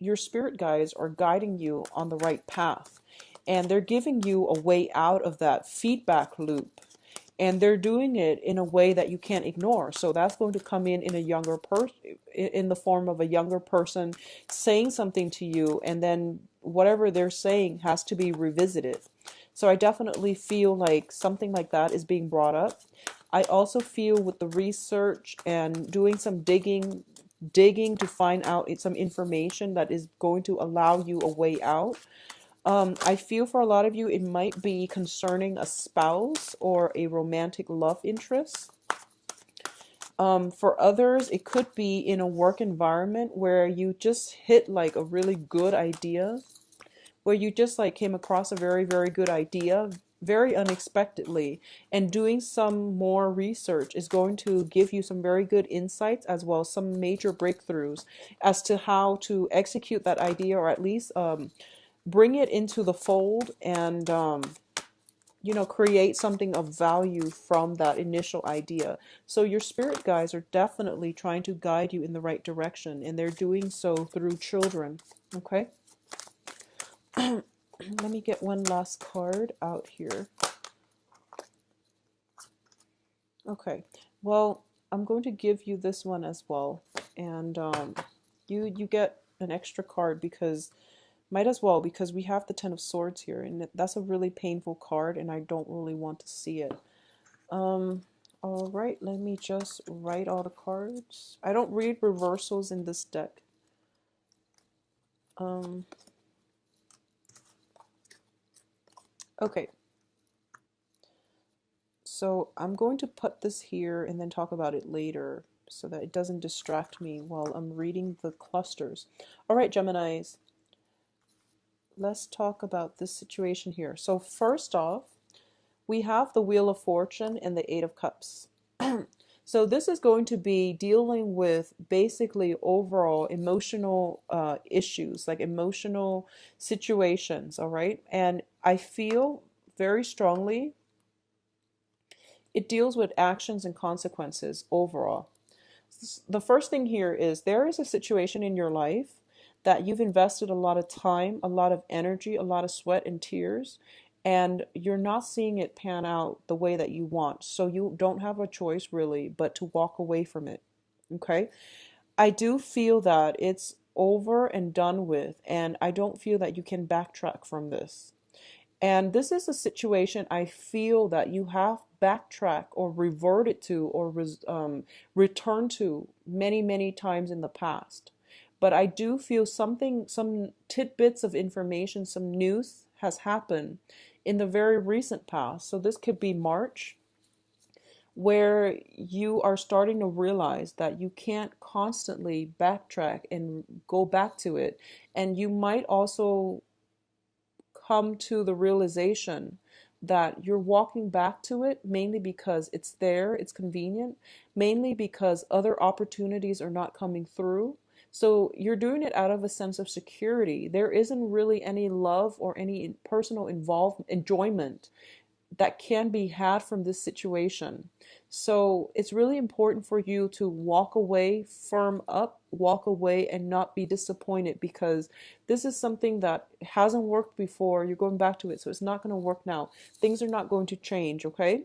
your spirit guides are guiding you on the right path, and they're giving you a way out of that feedback loop, and they're doing it in a way that you can't ignore. So that's going to come in a younger person, in the form of a younger person saying something to you, and then whatever they're saying has to be revisited. So I definitely feel like something like that is being brought up. I also feel with the research and doing some digging to find out some information that is going to allow you a way out. I feel for a lot of you, it might be concerning a spouse or a romantic love interest. For others, it could be in a work environment where you just hit like a really good idea, where you just like came across a very, very good idea very unexpectedly, and doing some more research is going to give you some very good insights, as well as some major breakthroughs as to how to execute that idea, or at least bring it into the fold, and create something of value from that initial idea. So your spirit guides are definitely trying to guide you in the right direction, and they're doing so through children. Okay. Let me get one last card out here. Okay, well, I'm going to give you this one as well, and you get an extra card, because might as well, because we have the Ten of Swords here, and that's a really painful card, and I don't really want to see it. All right, let me just write all the cards. I don't read reversals in this deck. Okay. So I'm going to put this here and then talk about it later so that it doesn't distract me while I'm reading the clusters. All right, Geminis, let's talk about this situation here. So first off, we have the Wheel of Fortune and the Eight of Cups. So this is going to be dealing with basically overall emotional issues, like emotional situations, all right? And I feel very strongly it deals with actions and consequences overall. The first thing here is there is a situation in your life that you've invested a lot of time, a lot of energy, a lot of sweat and tears, and you're not seeing it pan out the way that you want. So you don't have a choice really but to walk away from it. Okay? I do feel that it's over and done with, and I don't feel that you can backtrack from this. And this is a situation I feel that you have backtracked or reverted to, or returned to many, many times in the past. But I do feel something, some tidbits of information, some news has happened in the very recent past. So this could be March, where you are starting to realize that you can't constantly backtrack and go back to it. And you might also come to the realization that you're walking back to it mainly because it's there, it's convenient, mainly because other opportunities are not coming through. So you're doing it out of a sense of security. There isn't really any love or any personal involvement, enjoyment that can be had from this situation. So it's really important for you to walk away, firm up, walk away, and not be disappointed, because this is something that hasn't worked before. You're going back to it, so it's not going to work now. Things are not going to change, okay?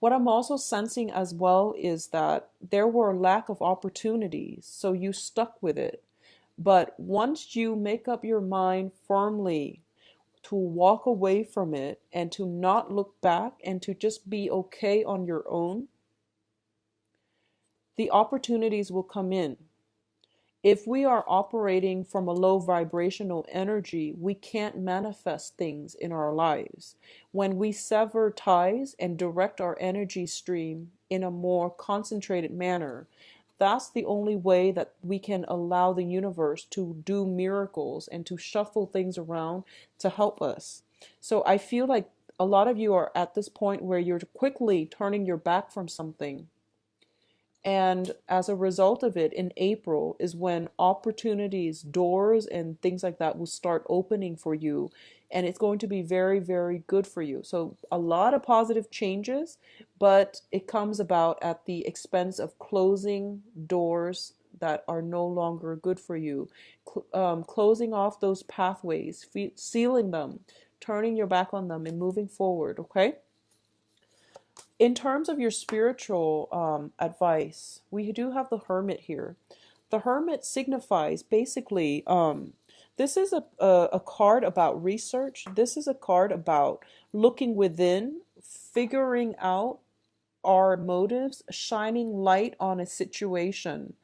What I'm also sensing as well is that there were a lack of opportunities, so you stuck with it. But once you make up your mind firmly to walk away from it and to not look back and to just be okay on your own, the opportunities will come in. If we are operating from a low vibrational energy, we can't manifest things in our lives. When we sever ties and direct our energy stream in a more concentrated manner, that's the only way that we can allow the universe to do miracles and to shuffle things around to help us. So I feel like a lot of you are at this point where you're quickly turning your back from something. And as a result of it, in April is when opportunities, doors, and things like that will start opening for you. And it's going to be very, very good for you. So a lot of positive changes, but it comes about at the expense of closing doors that are no longer good for you, closing off those pathways, sealing them, turning your back on them, and moving forward, okay? In terms of your spiritual advice, we do have the Hermit here. The Hermit signifies basically, this is a card about research. This is a card about looking within, figuring out our motives, shining light on a situation,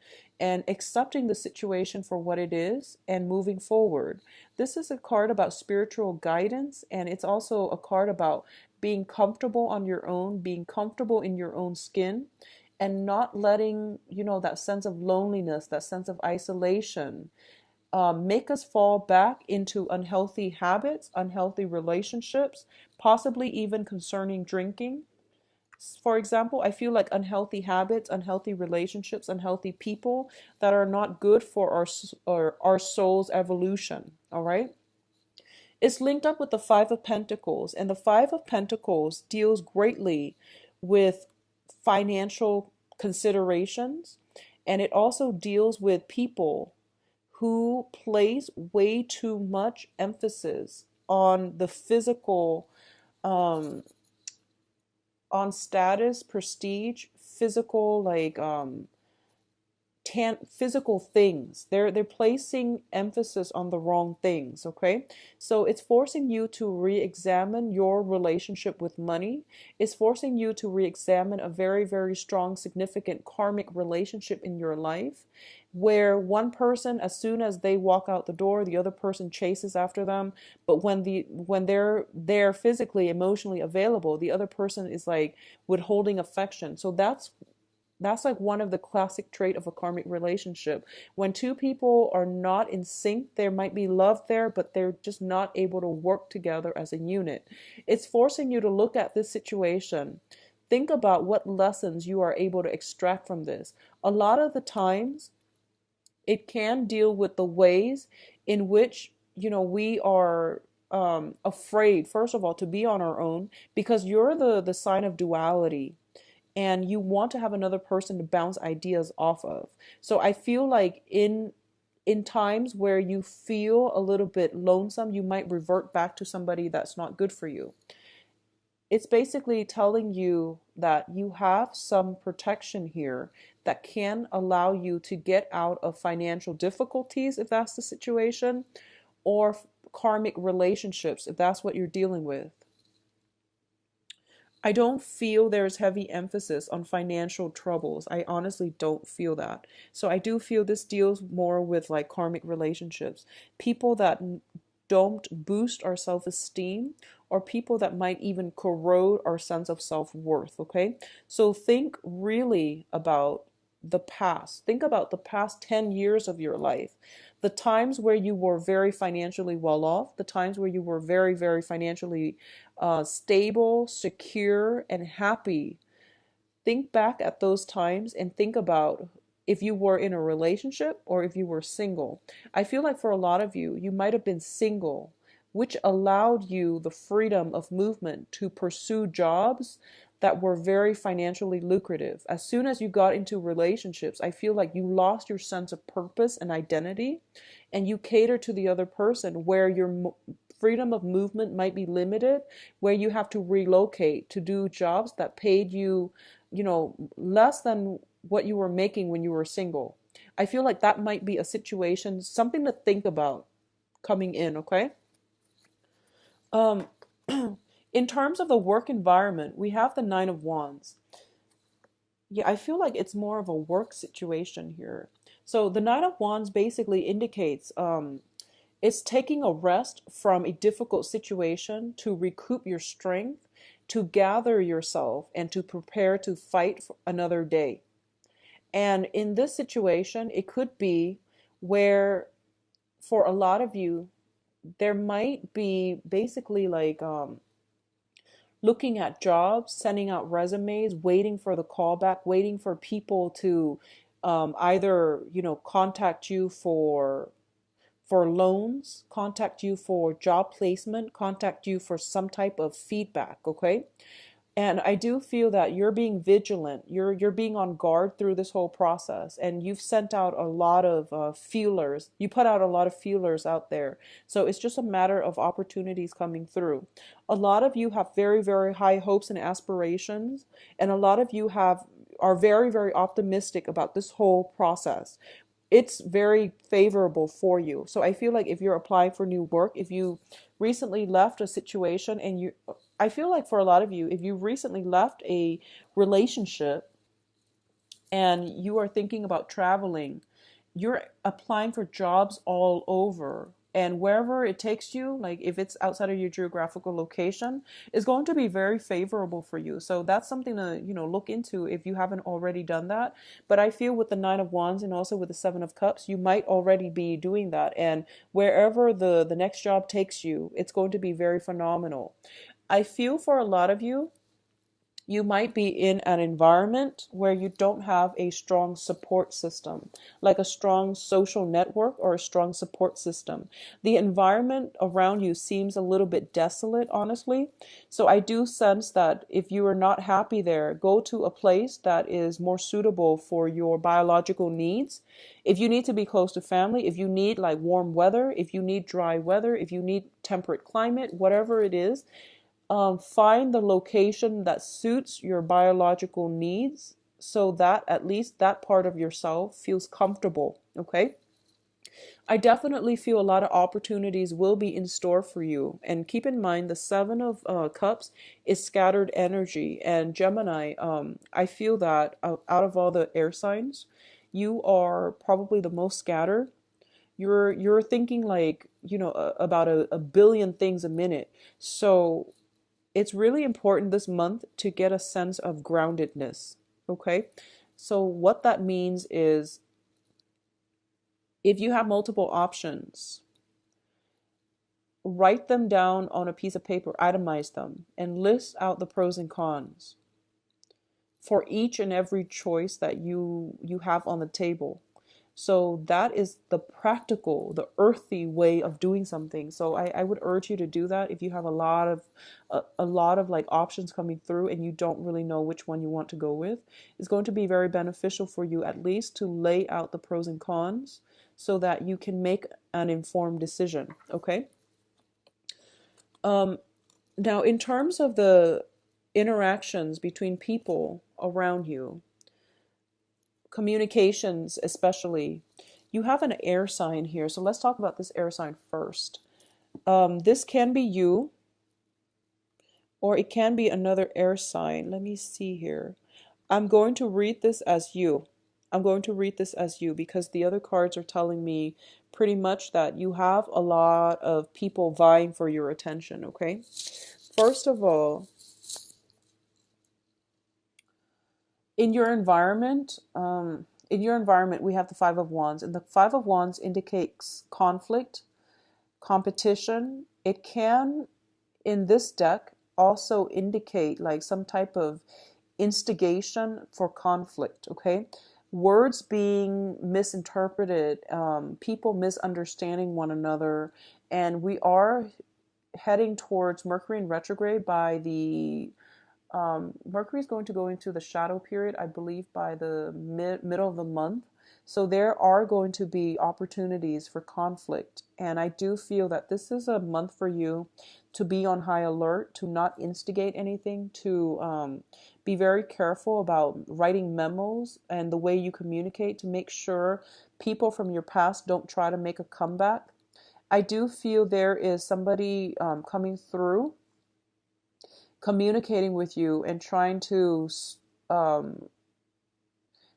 and accepting the situation for what it is and moving forward. This is a card about spiritual guidance, and it's also a card about being comfortable on your own, being comfortable in your own skin, and not letting, that sense of loneliness, that sense of isolation, make us fall back into unhealthy habits, unhealthy relationships, possibly even concerning drinking. For example, I feel like unhealthy habits, unhealthy relationships, unhealthy people that are not good for our soul's evolution. All right. It's linked up with the Five of Pentacles, and the Five of Pentacles deals greatly with financial considerations, and it also deals with people who place way too much emphasis on the physical, on status, prestige, physical, like physical things. They're placing emphasis on the wrong things, okay? So it's forcing you to re-examine your relationship with money. It's forcing you to re-examine a very, very strong, significant karmic relationship in your life, where one person, as soon as they walk out the door, the other person chases after them. But when they're physically, emotionally available, the other person is like withholding affection. So that's like one of the classic trait of a karmic relationship. When two people are not in sync, there might be love there, but they're just not able to work together as a unit. It's forcing you to look at this situation. Think about what lessons you are able to extract from this. A lot of the times, it can deal with the ways in which, we are afraid, first of all, to be on our own, because you're the sign of duality, and you want to have another person to bounce ideas off of. So I feel like in times where you feel a little bit lonesome, you might revert back to somebody that's not good for you. It's basically telling you that you have some protection here that can allow you to get out of financial difficulties if that's the situation, or karmic relationships if that's what you're dealing with. I don't feel there's heavy emphasis on financial troubles. I honestly don't feel that. So I do feel this deals more with like karmic relationships. People that don't boost our self-esteem, or people that might even corrode our sense of self-worth, okay? So think really about the past. Think about the past 10 years of your life. The times where you were very financially well off, the times where you were very, very financially stable, secure, and happy. Think back at those times and think about if you were in a relationship or if you were single. I feel like for a lot of you, you might have been single, which allowed you the freedom of movement to pursue jobs that were very financially lucrative. As soon as you got into relationships, I feel like you lost your sense of purpose and identity, and you cater to the other person, where your freedom of movement might be limited, where you have to relocate to do jobs that paid you, less than what you were making when you were single. I feel like that might be a situation, something to think about coming in, okay? Um, in terms of the work environment, we have the Nine of Wands. Yeah, I feel like it's more of a work situation here. So the Nine of Wands basically indicates it's taking a rest from a difficult situation to recoup your strength, to gather yourself, and to prepare to fight for another day. And in this situation, it could be where, for a lot of you, there might be basically like looking at jobs, sending out resumes, waiting for the callback, waiting for people to either, contact you for loans, contact you for job placement, contact you for some type of feedback, okay? And I do feel that you're being vigilant. You're being on guard through this whole process, and you've sent out a lot of feelers. You put out a lot of feelers out there. So it's just a matter of opportunities coming through. A lot of you have very, very high hopes and aspirations, and a lot of you have are very, very optimistic about this whole process. It's very favorable for you. So I feel like if you're applying for new work, if you recently left a situation and I feel like for a lot of you, if you recently left a relationship and you are thinking about traveling, you're applying for jobs all over. And wherever it takes you, like if it's outside of your geographical location, is going to be very favorable for you. So that's something to, look into if you haven't already done that. But I feel with the Nine of Wands and also with the Seven of Cups, you might already be doing that. And wherever the next job takes you, it's going to be very phenomenal. I feel for a lot of you, you might be in an environment where you don't have a strong support system, like a strong social network or a strong support system. The environment around you seems a little bit desolate, honestly. So I do sense that if you are not happy there, go to a place that is more suitable for your biological needs. If you need to be close to family, if you need like warm weather, if you need dry weather, if you need temperate climate, whatever it is, find the location that suits your biological needs so that at least that part of yourself feels comfortable. Okay. I definitely feel a lot of opportunities will be in store for you. And keep in mind, the Seven of Cups is scattered energy. And Gemini, I feel that out of all the air signs, you are probably the most scattered. You're thinking like, about a billion things a minute. So it's really important this month to get a sense of groundedness. Okay. So what that means is if you have multiple options, write them down on a piece of paper, itemize them, and list out the pros and cons for each and every choice that you have on the table. So that is the practical, the earthy way of doing something. So I would urge you to do that if you have a lot of like options coming through and you don't really know which one you want to go with. It's going to be very beneficial for you at least to lay out the pros and cons so that you can make an informed decision. Okay. Now, in terms of the interactions between people around you, communications especially, you have an air sign here. So let's talk about this air sign first. This can be you, or it can be another air sign. Let me see here. I'm going to read this as you. I'm going to read this as you because the other cards are telling me pretty much that you have a lot of people vying for your attention, okay? First of all, in your environment, we have the Five of Wands, and the Five of Wands indicates conflict, competition. It can, in this deck, also indicate like some type of instigation for conflict. Okay, words being misinterpreted, people misunderstanding one another, and we are heading towards Mercury in retrograde by the Mercury is going to go into the shadow period, I believe, by the middle of the month. So there are going to be opportunities for conflict. And I do feel that this is a month for you to be on high alert, to not instigate anything, to be very careful about writing memos and the way you communicate to make sure people from your past don't try to make a comeback. I do feel there is somebody coming through communicating with you and trying to um,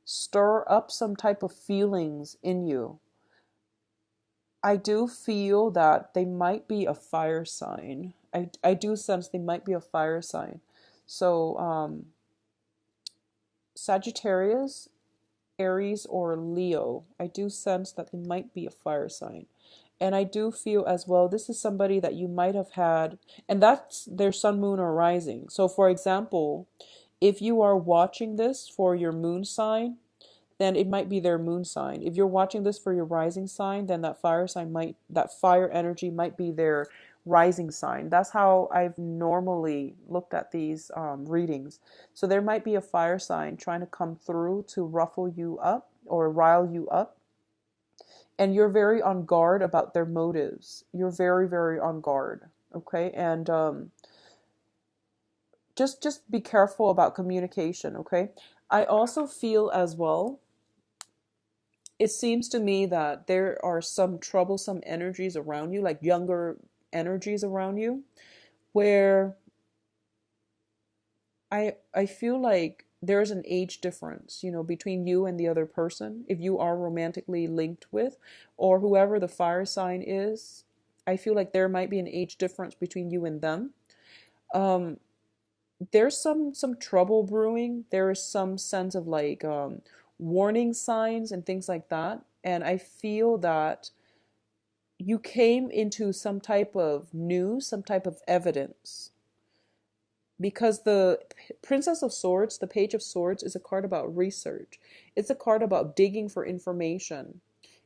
stir up some type of feelings in you. I do feel that they might be a fire sign. I do sense they might be a fire sign. So Sagittarius, Aries, or Leo, I do sense that they might be a fire sign. And I do feel as well, this is somebody that you might have had, and that's their sun, moon, or rising. So, for example, if you are watching this for your moon sign, then it might be their moon sign. If you're watching this for your rising sign, then that fire energy might be their rising sign. That's how I've normally looked at these readings. So there might be a fire sign trying to come through to ruffle you up or rile you up. And you're very on guard about their motives. You're very, very on guard. Okay. And just be careful about communication. Okay. I also feel as well, it seems to me that there are some troublesome energies around you, like younger energies around you, where I feel like there's an age difference, between you and the other person, if you are romantically linked with, or whoever the fire sign is. I feel like there might be an age difference between you and them. Um, there's some trouble brewing. There is some sense of like warning signs and things like that. And I feel that you came into some type of news, some type of evidence. Because the Princess of Swords, the Page of Swords, is a card about research. It's a card about digging for information.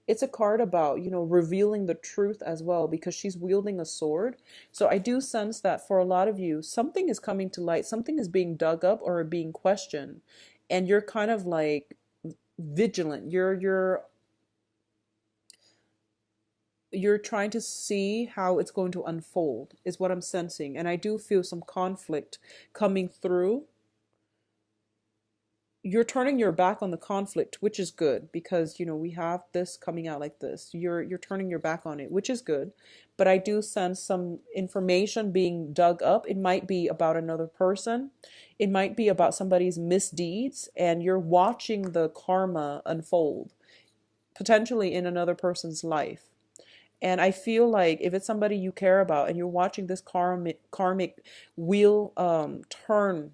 It's a card about, revealing the truth as well, because she's wielding a sword. So I do sense that for a lot of you, something is coming to light, something is being dug up or being questioned, and you're kind of like vigilant. You're trying to see how it's going to unfold, is what I'm sensing. And I do feel some conflict coming through. You're turning your back on the conflict, which is good, because we have this coming out like this. You're turning your back on it, which is good. But I do sense some information being dug up. It might be about another person. It might be about somebody's misdeeds, and you're watching the karma unfold, potentially in another person's life. And I feel like if it's somebody you care about and you're watching this karmic wheel turn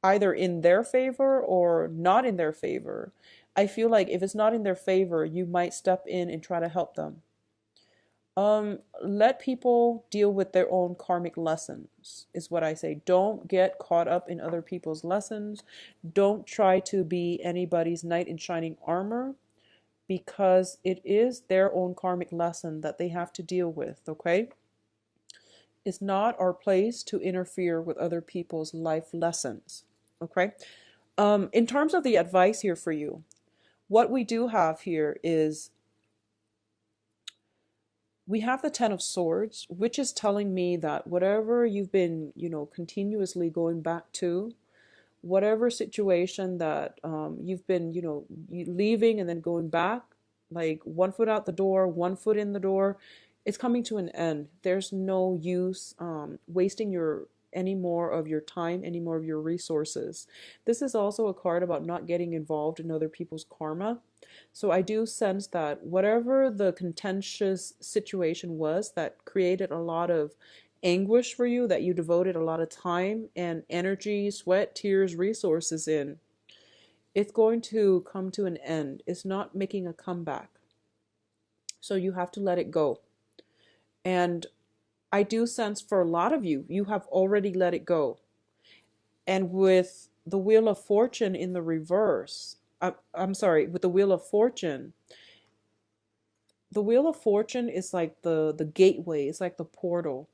either in their favor or not in their favor, I feel like if it's not in their favor, you might step in and try to help them. Let people deal with their own karmic lessons, is what I say. Don't get caught up in other people's lessons. Don't try to be anybody's knight in shining armor, because it is their own karmic lesson that they have to deal with, okay? It's not our place to interfere with other people's life lessons, okay? In terms of the advice here for you, what we do have here is we have the Ten of Swords, which is telling me that whatever you've been, continuously going back to, whatever situation that you've been, leaving and then going back, like one foot out the door, one foot in the door, it's coming to an end. There's no use wasting any more of your time, any more of your resources. This is also a card about not getting involved in other people's karma. So I do sense that whatever the contentious situation was that created a lot of anguish for you, that you devoted a lot of time and energy, sweat, tears, resources in, it's going to come to an end. It's not making a comeback. So you have to let it go. And I do sense for a lot of you, you have already let it go. And with the Wheel of Fortune in the reverse, I'm sorry, with the Wheel of Fortune, the Wheel of Fortune is like the gateway, it's like the portal.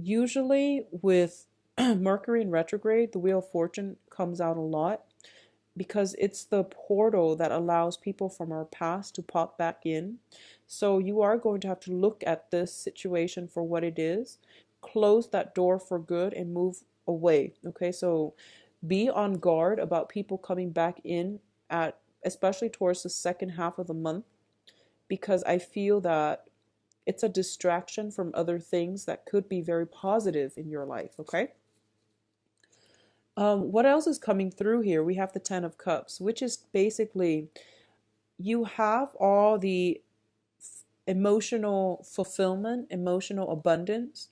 Usually with Mercury in retrograde, the Wheel of Fortune comes out a lot because it's the portal that allows people from our past to pop back in. So you are going to have to look at this situation for what it is, close that door for good, and move away. Okay, so be on guard about people coming back in especially towards the second half of the month, because I feel that it's a distraction from other things that could be very positive in your life, okay? What else is coming through here? We have the Ten of Cups, which is basically you have all the emotional fulfillment, emotional abundance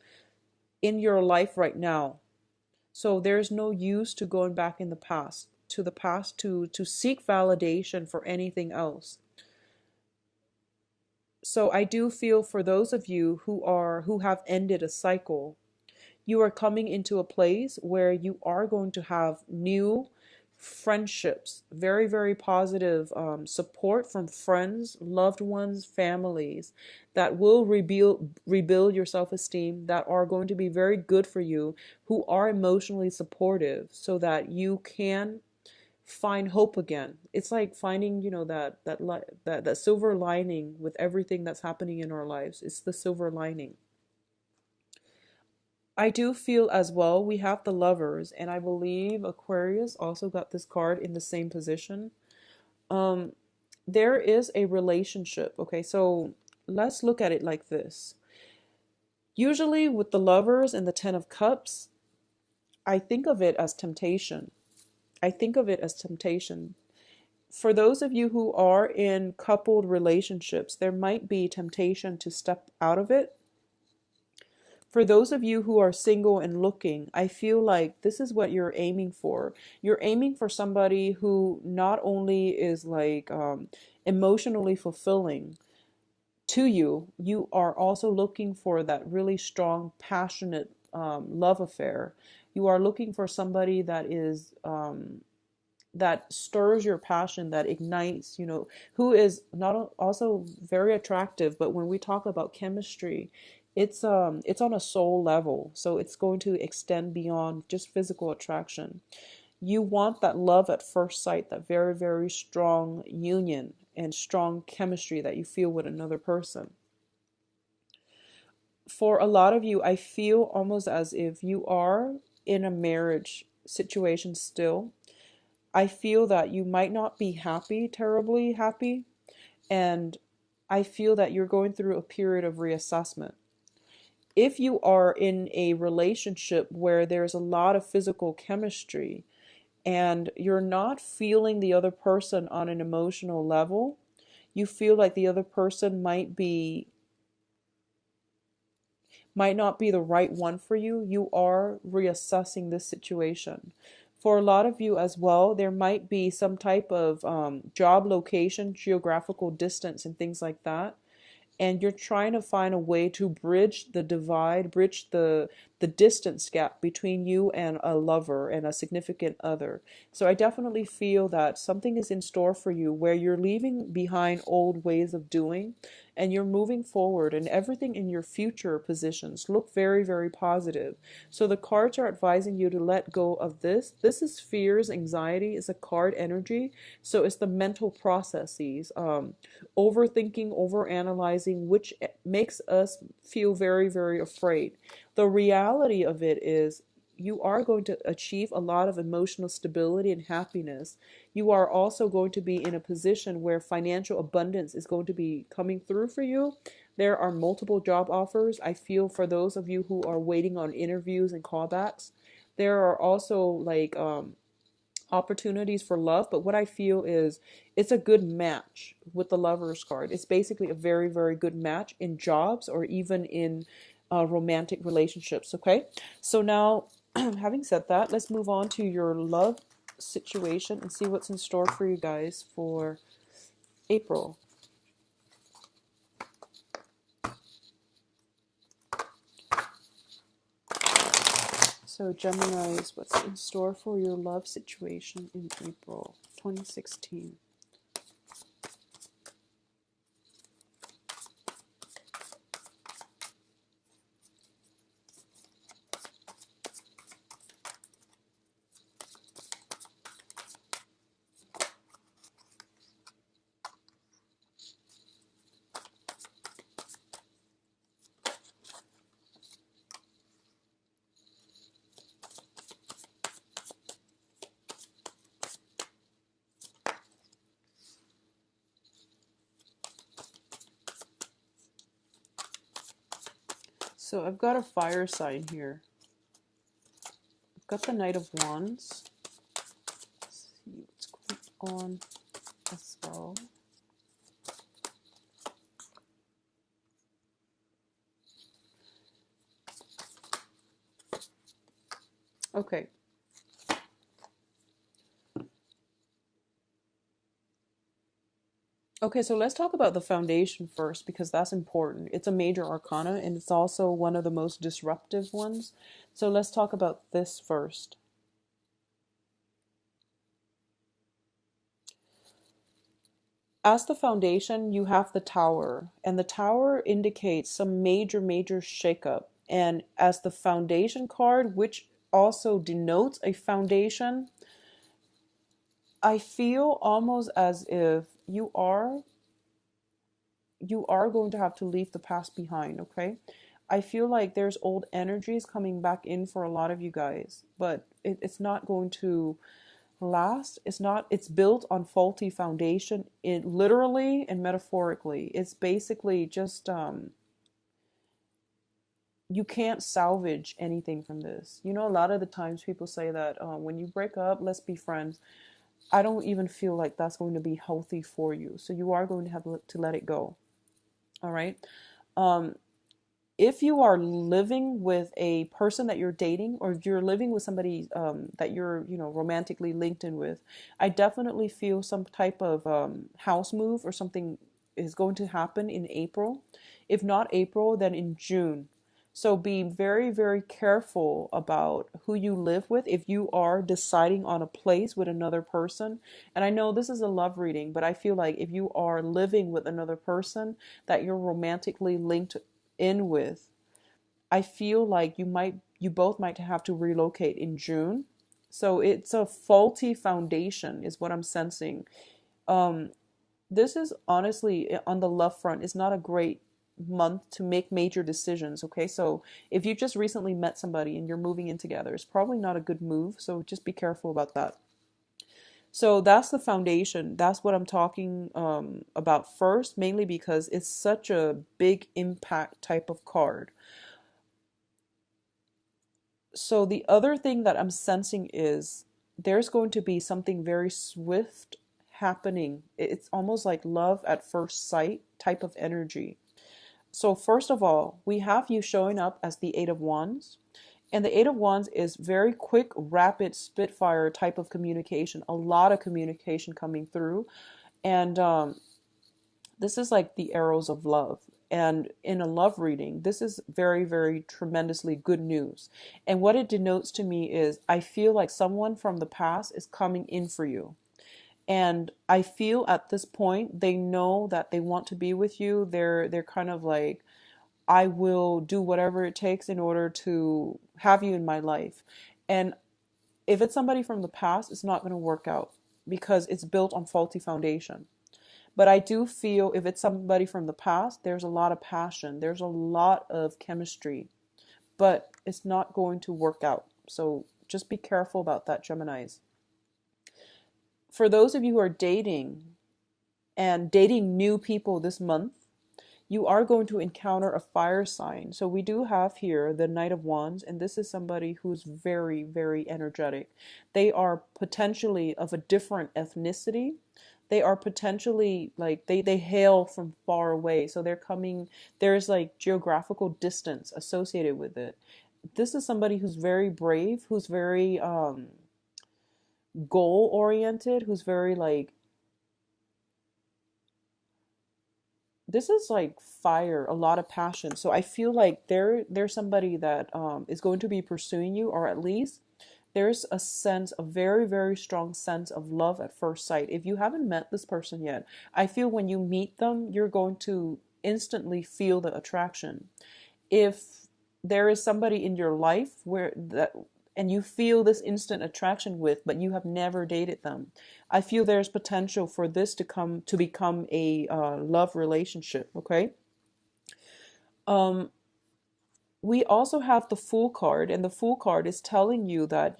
in your life right now. So there's no use to going back in the past, to seek validation for anything else. So I do feel for those of you who have ended a cycle, you are coming into a place where you are going to have new friendships, very, very positive support from friends, loved ones, families that will rebuild your self-esteem, that are going to be very good for you, who are emotionally supportive so that you can find hope again. It's like finding, that silver lining with everything that's happening in our lives. It's the silver lining. I do feel as well we have the lovers, and I believe Aquarius also got this card in the same position. Um, there is a relationship. Okay, so let's look at it like this. Usually with the lovers and the Ten of Cups, I think of it as temptation. I think of it as temptation. For those of you who are in coupled relationships, there might be temptation to step out of it. For those of you who are single and looking, I feel like this is what you're aiming for. You're aiming for somebody who not only is like emotionally fulfilling to you, you are also looking for that really strong, passionate love affair. You are looking for somebody that is that stirs your passion, that ignites, who is not also very attractive, but when we talk about chemistry, it's on a soul level, so it's going to extend beyond just physical attraction. You want that love at first sight, that very, very strong union and strong chemistry that you feel with another person. For a lot of you, I feel almost as if you are in a marriage situation still. I feel that you might not be happy, terribly happy, and I feel that you're going through a period of reassessment. If you are in a relationship where there's a lot of physical chemistry and you're not feeling the other person on an emotional level, you feel like the other person might not be the right one for you, you are reassessing this situation. For a lot of you as well, there might be some type of job location, geographical distance, and things like that. And you're trying to find a way to bridge the divide, bridge the distance gap between you and a lover and a significant other. So I definitely feel that something is in store for you where you're leaving behind old ways of doing and you're moving forward, and everything in your future positions look very, very positive. So the cards are advising you to let go of this. This is fears, anxiety, it's a card energy. So it's the mental processes, overthinking, overanalyzing, which makes us feel very, very afraid. The reality of it is you are going to achieve a lot of emotional stability and happiness. You are also going to be in a position where financial abundance is going to be coming through for you. There are multiple job offers. I feel for those of you who are waiting on interviews and callbacks, there are also like opportunities for love, but what I feel is it's a good match with the Lovers card. It's basically a very, very good match in jobs or even in romantic relationships. Okay, so now having said that, let's move on to your love situation and see what's in store for you guys for April. So Geminis, what's in store for your love situation in April 2016? So I've got a fire sign here. I've got the Knight of Wands. Let's see what's going on as well. Okay. Okay, so let's talk about the foundation first because that's important. It's a major arcana and it's also one of the most disruptive ones. So let's talk about this first. as the foundation, you have the tower, and the tower indicates some major, major shakeup. And as the foundation card, which also denotes a foundation, I feel almost as if you are going to have to leave the past behind, okay? I feel like there's old energies coming back in for a lot of you guys, but it's not going to last. It's built on faulty foundation, it literally and metaphorically. It's basically just you can't salvage anything from this. You know, a lot of the times people say that when you break up, let's be friends. I don't even feel like that's going to be healthy for you. So you are going to have to let it go. All right. Um, if you are living with a person that you're dating, or if you're living with somebody that you're, romantically linked in with, I definitely feel some type of house move or something is going to happen in April. If not April, then in June. So be very, very careful about who you live with if you are deciding on a place with another person. And I know this is a love reading, but I feel like if you are living with another person that you're romantically linked in with, I feel like you both might have to relocate in June. So it's a faulty foundation is what I'm sensing. Um, this is honestly on the love front is not a great month to make major decisions, okay? So if you just recently met somebody and you're moving in together, it's probably not a good move. So just be careful about that. So that's the foundation. That's what I'm talking about first, mainly because it's such a big impact type of card. So the other thing that I'm sensing is there's going to be something very swift happening. It's almost like love at first sight type of energy. So first of all, we have you showing up as the Eight of Wands. And the Eight of Wands is very quick, rapid, spitfire type of communication. A lot of communication coming through. And this is like the arrows of love. And in a love reading, this is very, very tremendously good news. And what it denotes to me is I feel like someone from the past is coming in for you. And I feel at this point they know that they want to be with you. They're kind of like, I will do whatever it takes in order to have you in my life. And if it's somebody from the past, it's not going to work out because it's built on faulty foundation. But I do feel if it's somebody from the past, there's a lot of passion, there's a lot of chemistry, but it's not going to work out. So just be careful about that, Geminis. For those of you who are dating and dating new people this month, you are going to encounter a fire sign. So we do have here the Knight of Wands, and this is somebody who's very, very energetic. They are potentially of a different ethnicity. They are potentially like they hail from far away. So they're coming, there's like geographical distance associated with it. This is somebody who's very brave, who's very goal oriented, who's very like this is like fire, a lot of passion. So I feel like there's somebody that is going to be pursuing you, or at least there's a sense, a very, very strong sense of love at first sight. If you haven't met this person yet, I feel when you meet them, you're going to instantly feel the attraction. If there is somebody in your life where that and you feel this instant attraction with, but you have never dated them, I feel there's potential for this to become a love relationship. Okay. Um, we also have the Fool card, and the Fool card is telling you that,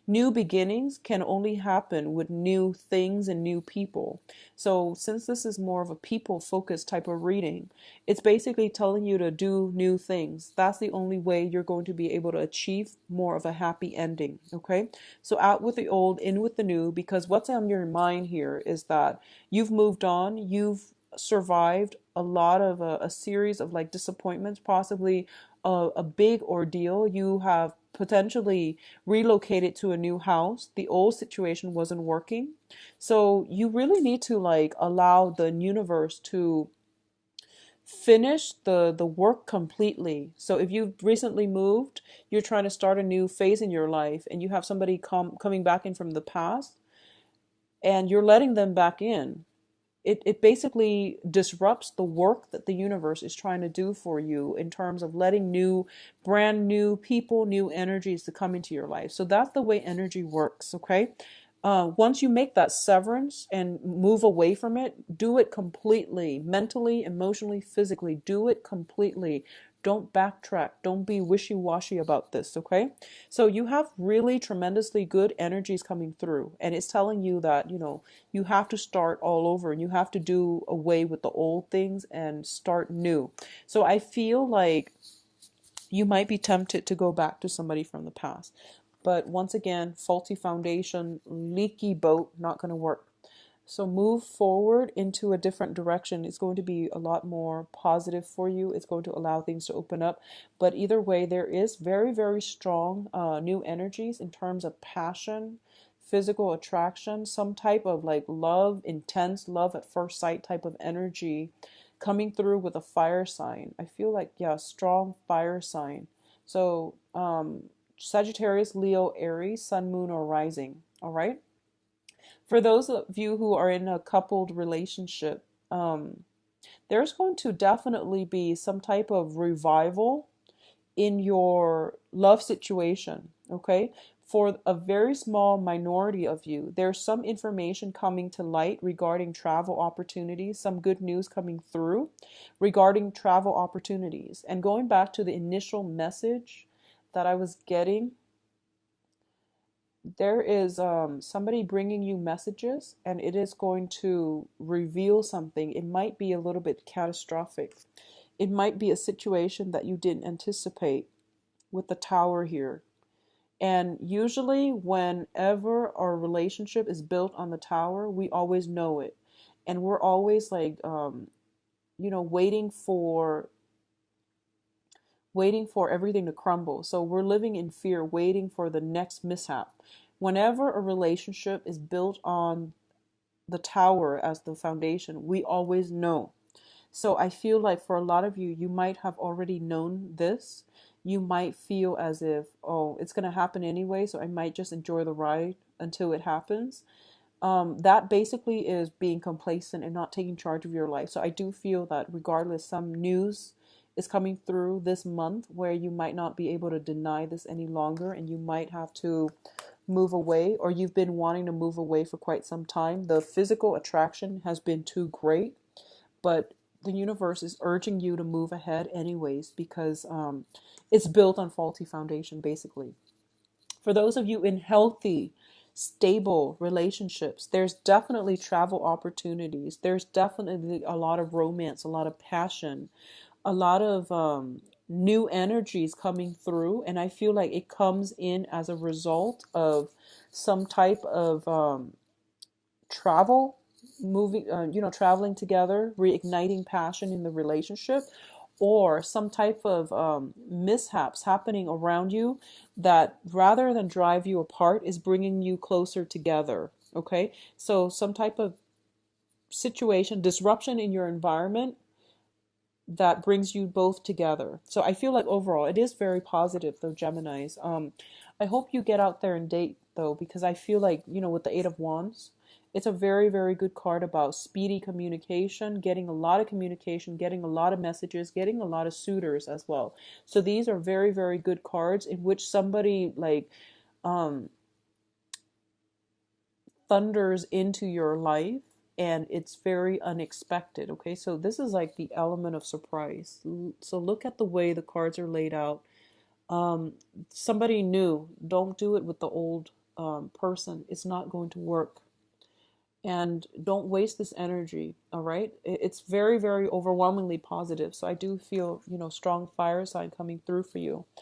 new beginnings can only happen with new things and new people. So since this is more of a people focused type of reading, it's basically telling you to do new things. That's the only way you're going to be able to achieve more of a happy ending. Okay. So out with the old, in with the new, because what's on your mind here is that you've moved on, you've survived a lot of a series of like disappointments, possibly a big ordeal. You have potentially relocated to a new house. The old situation wasn't working. So you really need to like allow the universe to finish the work completely. So if you've recently moved, you're trying to start a new phase in your life, and you have somebody coming back in from the past, and you're letting them back in. it basically disrupts the work that the universe is trying to do for you in terms of letting brand new people, new energies to come into your life. So that's the way energy works, okay? Once you make that severance and move away from it, do it completely, mentally, emotionally, physically. Do it completely. Don't backtrack. Don't be wishy-washy about this, okay? So you have really tremendously good energies coming through, and it's telling you that, you have to start all over and you have to do away with the old things and start new. So I feel like you might be tempted to go back to somebody from the past. But once again, faulty foundation, leaky boat, not going to work. So move forward into a different direction. It's going to be a lot more positive for you. It's going to allow things to open up. But either way, there is very, very strong new energies in terms of passion, physical attraction, some type of like love, intense love at first sight type of energy coming through with a fire sign. I feel like, yeah, strong fire sign. So, Sagittarius, Leo, Aries, Sun, Moon, or Rising. All right. For those of you who are in a coupled relationship, there's going to definitely be some type of revival in your love situation. Okay. For a very small minority of you, there's some information coming to light regarding travel opportunities, some good news coming through regarding travel opportunities. And going back to the initial message that I was getting, there is somebody bringing you messages, and it is going to reveal something. It might be a little bit catastrophic. It might be a situation that you didn't anticipate with the tower here. And usually whenever our relationship is built on the tower, we always know it. And we're always like, waiting for everything to crumble. So we're living in fear, waiting for the next mishap. Whenever a relationship is built on the tower as the foundation, we always know. So I feel like for a lot of you, you might have already known this. You might feel as if, oh, it's going to happen anyway, so I might just enjoy the ride until it happens. That basically is being complacent and not taking charge of your life. So I do feel that regardless, some news is coming through this month where you might not be able to deny this any longer, and you might have to move away, or you've been wanting to move away for quite some time. The physical attraction has been too great, but the universe is urging you to move ahead anyways, because it's built on faulty foundation, basically. For those of you in healthy, stable relationships, there's definitely travel opportunities. There's definitely a lot of romance, a lot of passion, a lot of new energies coming through. And I feel like it comes in as a result of some type of travel, moving, traveling together, reigniting passion in the relationship, or some type of mishaps happening around you that rather than drive you apart is bringing you closer together. Okay, so some type of situation, disruption in your environment that brings you both together. So I feel like overall it is very positive, though, Geminis. I hope you get out there and date, though, because I feel like, with the Eight of Wands, it's a very, very good card about speedy communication, getting a lot of communication, getting a lot of messages, getting a lot of suitors as well. So these are very, very good cards in which somebody like thunders into your life, and it's very unexpected. Okay, so this is like the element of surprise. So look at the way the cards are laid out. Somebody new. Don't do it with the old person. It's not going to work. And don't waste this energy. All right, it's very, very overwhelmingly positive. So I do feel, strong fire sign coming through for you.